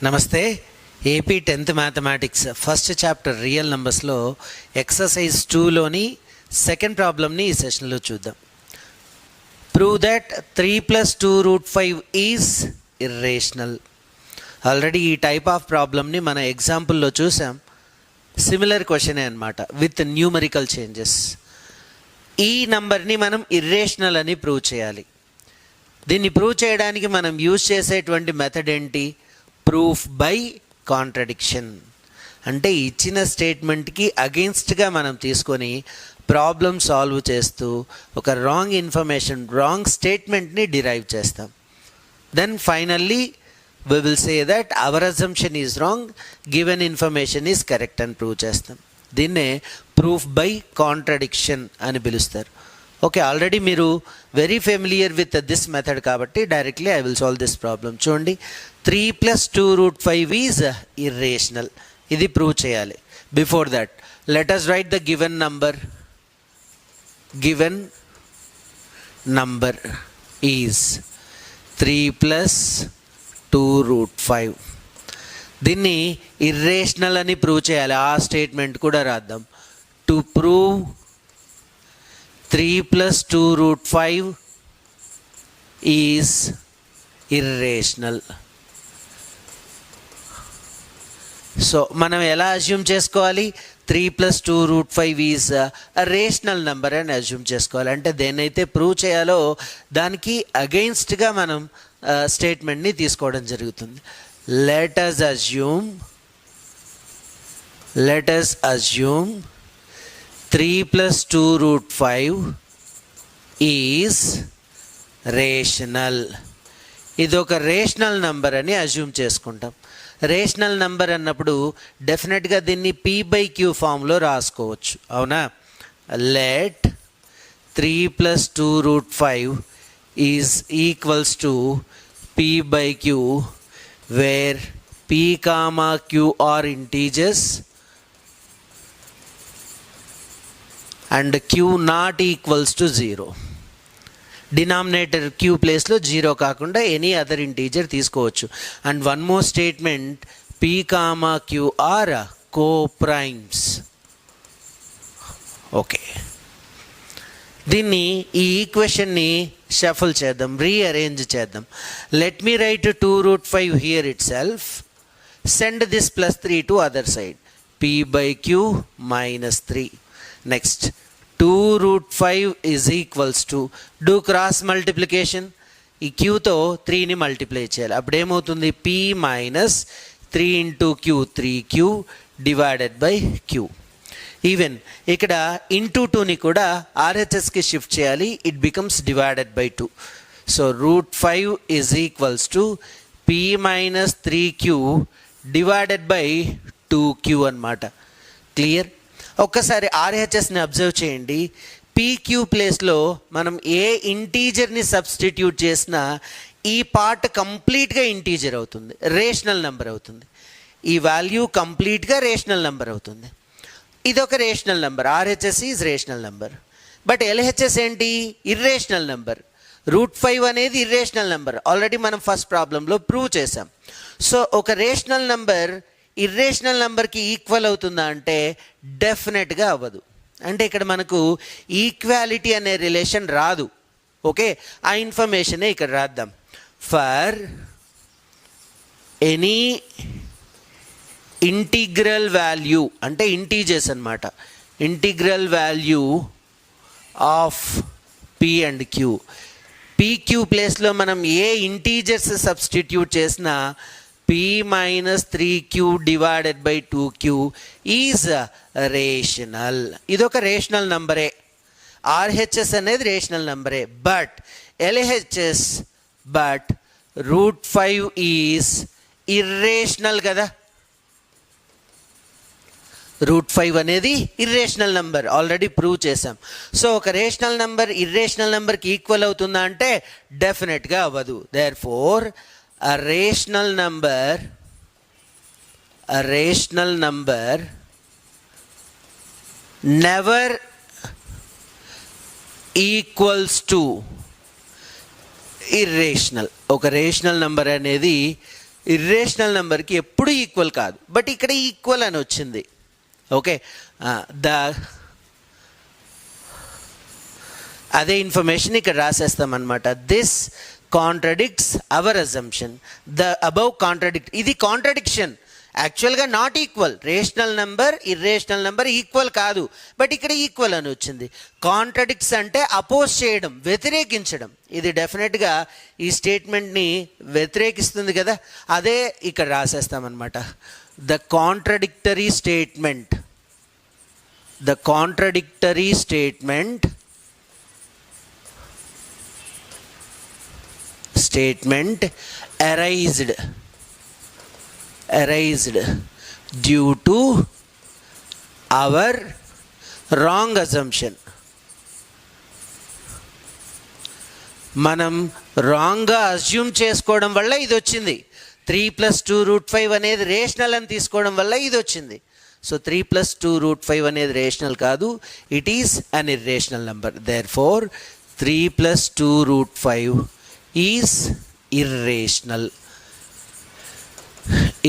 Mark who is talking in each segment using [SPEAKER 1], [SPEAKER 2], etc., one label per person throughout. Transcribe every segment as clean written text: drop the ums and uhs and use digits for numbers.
[SPEAKER 1] నమస్తే. AP 10th mathematics first chapter real నెంబర్స్లో exercise 2లోని సెకండ్ ప్రాబ్లమ్ని ఈ సెషన్లో చూద్దాం. Prove that 3+2√5 is irrational. Already ఈ టైప్ ఆఫ్ ప్రాబ్లమ్ని మన ఎగ్జాంపుల్లో చూసాం. సిమిలర్ క్వశ్చనే అనమాట, విత్ న్యూమరికల్ చేంజెస్. ఈ నంబర్ని మనం ఇర్రేషనల్ అని ప్రూవ్ చేయాలి. దీన్ని ప్రూవ్ చేయడానికి మనం యూజ్ చేసేటువంటి మెథడ్ ఏంటి? Proof by contradiction. అంటే ఇచ్చిన స్టేట్మెంట్కి అగెన్స్ట్గా మనం తీసుకొని ప్రాబ్లం సాల్వ్ చేస్తూ ఒక రాంగ్ ఇన్ఫర్మేషన్, రాంగ్ స్టేట్మెంట్ని డిరైవ్ చేస్తాం. Then finally we will say that our assumption is wrong, given information is correct అని ప్రూవ్ చేస్తాం. దీన్నే ప్రూఫ్ బై కాంట్రడిక్షన్ అని పిలుస్తారు. ఓకే, ఆల్రెడీ మీరు very familiar with this method కాబట్టి directly I will solve this problem. చూడండి, 3+2√5 is ఇర్రేషనల్. ఇది ప్రూవ్ చేయాలి. Before that let us write the given number. Given number is 3+2√5. దీన్ని ఇర్రేషనల్ అని ప్రూవ్ చేయాలి. ఆ స్టేట్మెంట్ కూడా రాద్దాం. To prove 3+2√5 is irrational. So మనం ఎలా అజ్యూమ్ చేసుకోవాలి? 3+2√5 ఈజ్ రేషనల్ నెంబర్ అని అజ్యూమ్ చేసుకోవాలి. అంటే దేన్నైతే ప్రూవ్ చేయాలో దానికి అగెయిన్స్ట్గా మనం స్టేట్మెంట్ని తీసుకోవడం జరుగుతుంది. Let us assume 3+2√5 is rational. ఇది ఒక రేషనల్ నెంబర్ అని అజ్యూమ్ చేసుకుంటాం. రేషనల్ నెంబర్ అన్నప్పుడు డెఫినెట్గా దీన్ని p/q ఫామ్లో రాసుకోవచ్చు, అవునా? Let 3+2√5 is equals to p/q, where p, q are integers and q not equals to 0. Denominator q ప్లేస్లో 0 కాకుండా ఎనీ అదర్ ఇంటీజర్ తీసుకోవచ్చు. And one more statement, p, q are coprimes. Okay, దీన్ని ఈ ఈక్వేషన్ని షఫల్ చేద్దాం, రీఅరేంజ్ చేద్దాం. Let me right 2√5 here it self. Send this +3 to other side. p/q -3. Next 2√5 is equals to, do cross multiplication. ఈ క్యూతో 3ని multiply చేయాలి. అప్పుడు ఏమవుతుంది? p - 3 × q 3q divided by q. Even ఇక్కడ ఇంటూ 2ని కూడా RHSకి షిఫ్ట్ చేయాలి. It becomes divided by 2. So √5 is equals to p - 3q divided by 2q అన్నమాట. Clear? ఒక్కసారి RHSని అబ్జర్వ్ చేయండి. PQ ప్లేస్లో మనం ఏ ఇంటీజర్ని సబ్స్టిట్యూట్ చేసినా ఈ పార్ట్ కంప్లీట్గా ఇంటీజర్ అవుతుంది, రేషనల్ నెంబర్ అవుతుంది. ఈ వాల్యూ కంప్లీట్గా రేషనల్ నెంబర్ అవుతుంది. ఇది ఒక rational number. RHS is rational number. But LHS ఏంటి? Irrational number. √5 అనేది ఇర్రేషనల్ నెంబర్. ఆల్రెడీ మనం ఫస్ట్ ప్రాబ్లంలో ప్రూవ్ చేసాం. సో ఒక రేషనల్ నెంబర్ ఇర్రేషనల్ నెంబర్కి ఈక్వల్ అవుతుందా అంటే డెఫినెట్గా అవ్వదు. అంటే ఇక్కడ మనకు ఈక్వాలిటీ అనే రిలేషన్ రాదు. ఓకే, ఆ ఇన్ఫర్మేషనే ఇక్కడ రాద్దాం. ఫర్ ఎనీ ఇంటిగ్రల్ వాల్యూ, అంటే ఇంటీజర్స్ అన్నమాట, integral value of p and q. PQ ప్లేస్లో మనం ఏ ఇంటీజర్స్ సబ్స్టిట్యూట్ చేసినా p - 3q divided by 2q is rational. ఇదొక రేషనల్ నంబరే. RHS అనేది రేషనల్ నంబరే. But LHS, but √5 is irrational కదా. √5 అనేది ఇర్రేషనల్ నెంబర్, ఆల్రెడీ ప్రూవ్ చేసాం. సో ఒక రేషనల్ నెంబర్ ఇర్రేషనల్ నెంబర్కి ఈక్వల్ అవుతుందా అంటే డెఫినెట్గా అవ్వదు. Therefore a rational number never equals to irrational. ఒక రేషనల్ నెంబర్ అనేది ఇర్రేషనల్ నెంబర్కి ఎప్పుడు ఈక్వల్ కాదు, బట్ ఇక్కడ ఈక్వల్ అని వచ్చింది. ఓకే, అదే ఇన్ఫర్మేషన్ ఇక్కడ రాసేస్తామన్నమాట. This contradicts our assumption. The above contradict, ఇది కాంట్రడిక్షన్, యాక్చువల్గా not equal. Rational number irrational number equal కాదు, బట్ ఇక్కడ ఈక్వల్ అని వచ్చింది. కాంట్రడిక్ట్స్ అంటే అపోజ్ చేయడం, వ్యతిరేకించడం. ఇది డెఫినెట్గా ఈ స్టేట్మెంట్ని వ్యతిరేకిస్తుంది కదా, అదే ఇక్కడ రాసేస్తామన్నమాట. The contradictory statement, the contradictory statement arised due to our wrong assumption. మనం రాంగ్గా అజ్యూమ్ చేసుకోవడం వల్ల ఇది వచ్చింది. 3 + 2√5 అనేది రేషనల్ అని తీసుకోవడం వల్ల ఇది వచ్చింది. సో 3 + 2√5 అనేది రేషనల్ కాదు, it is an irrational number. Therefore 3 + 2√5 is irrational.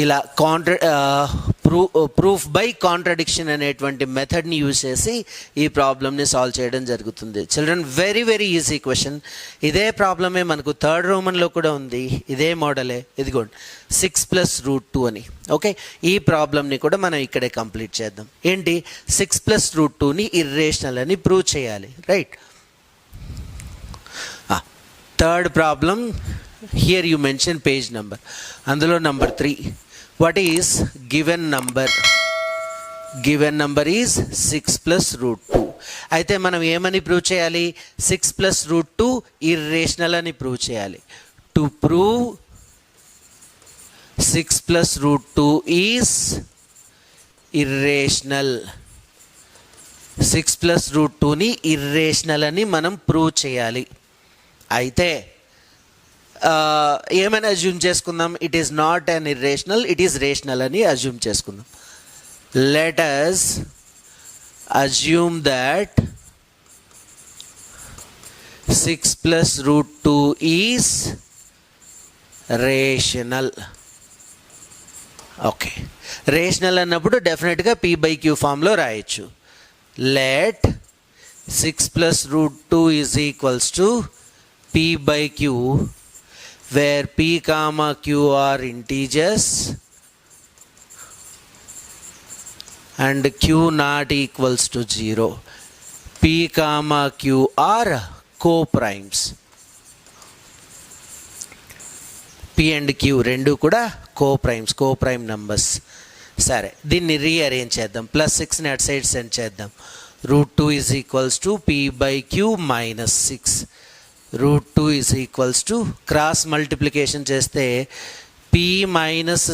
[SPEAKER 1] ఇలా ప్రూఫ్ బై కాంట్రడిక్షన్ అనేటువంటి మెథడ్ని యూజ్ చేసి ఈ ప్రాబ్లమ్ని సాల్వ్ చేయడం జరుగుతుంది. Children, very very easy question. ఇదే ప్రాబ్లమే మనకు థర్డ్ రోమన్లో కూడా ఉంది, ఇదే మోడలే. ఇదిగోండి 6 + √2 అని. ఓకే, ఈ ప్రాబ్లమ్ని కూడా మనం ఇక్కడే కంప్లీట్ చేద్దాం. ఏంటి, 6 + √2ని ఇర్రేషనల్ అని ప్రూవ్ చేయాలి, right? Third problem, here you mention page number. అందులో number 3, what is given number? Given number is 6 + √2. అయితే మనం ఏమని ప్రూవ్ చేయాలి? 6 + √2 ఇర్రేషనల్ అని ప్రూవ్ చేయాలి. టు ప్రూవ్ 6 + √2 ఈజ్ ఇర్రేషనల్, 6 + √2ని ఇర్రేషనల్ అని మనం ప్రూవ్ చేయాలి. అయితే ఏమైనా అజ్యూమ్ చేసుకుందాం, it is not an irrational, it is rational అని అజ్యూమ్ చేసుకుందాం. Let us assume that 6 + √2 is rational. Okay, rational అన్నప్పుడు డెఫినెట్గా p/q ఫామ్లో రాయొచ్చు. Let 6 + √2 is equals to p/q, where p, q are integers and q not equals to 0. p, q are co-primes. p and q రెండు కూడా co-prime numbers. సరే, దీన్ని rearrange చేద్దాం. +6ని అటు సైడ్ సెండ్ చేద్దాం. √2 is equals to p/q - 6. √2 is equals to, cross multiplication చేస్తే p -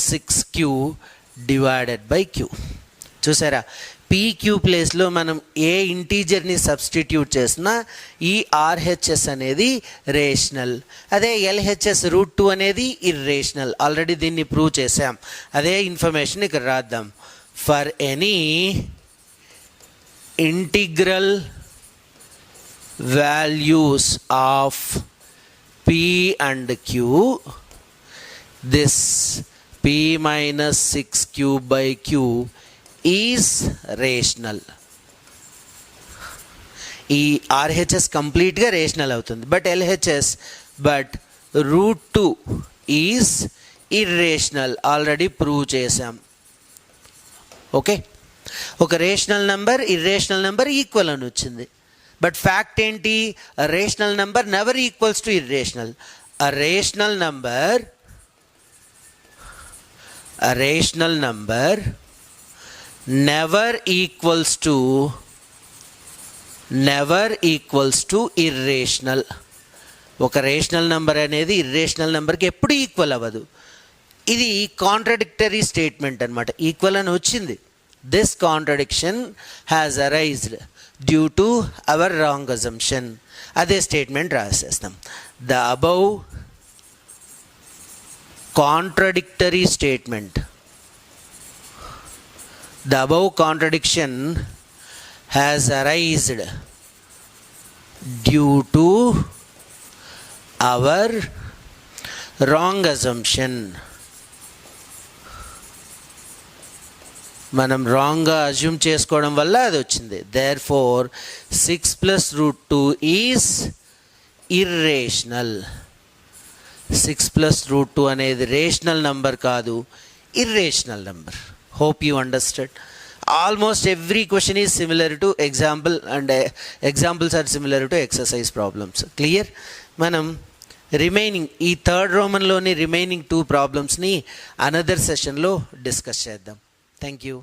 [SPEAKER 1] 6q / q. చూసారా, pq ప్లేస్లో మనం ఏ ఇంటీజర్ని సబ్స్టిట్యూట్ చేసినా ఈ RHS అనేది రేషనల్, అదే LHS √2 అనేది ఇర్రేషనల్. ఆల్రెడీ దీన్ని ప్రూవ్ చేసాం. అదే ఇన్ఫర్మేషన్ ఇక్కడ రాద్దాం. For any integral values of p and q, this p - 6q/q is rational. ఈ RHS కంప్లీట్గా రేషనల్ అవుతుంది, but LHS, but √2 is irrational. Already prove చేసాం. ఓకే, ఒక rational number irrational number equal అని వచ్చింది. బట్ ఫ్యాక్ట్ ఏంటి? Rational number never equals to irrational. A rational number never equals to irrational. ఒక rational number అనేది irrational నెంబర్కి ఎప్పుడు equal అవ్వదు. ఇది కాంట్రడిక్టరీ స్టేట్మెంట్ అనమాట. ఈక్వల్ అని వచ్చింది. This contradiction has arised due to our wrong assumption. అదే స్టేట్మెంట్ రాసేస్తాం. The above contradictory statement, the above contradiction has arisen due to our wrong assumption. మనం రాంగ్గా అజ్యూమ్ చేసుకోవడం వల్ల అది వచ్చింది. There four 6 + √2 is irrational. 6 + √2 అనేది రేషనల్ నంబర్ కాదు, irrational number. Hope you understand. Almost every question is similar to example and examples are similar to exercise problems. Clear? మనం remaining ఈ థర్డ్ రోమన్లోని రిమైనింగ్ 2 ప్రాబ్లమ్స్ని అనదర్ సెషన్లో డిస్కస్ చేద్దాం. Thank you.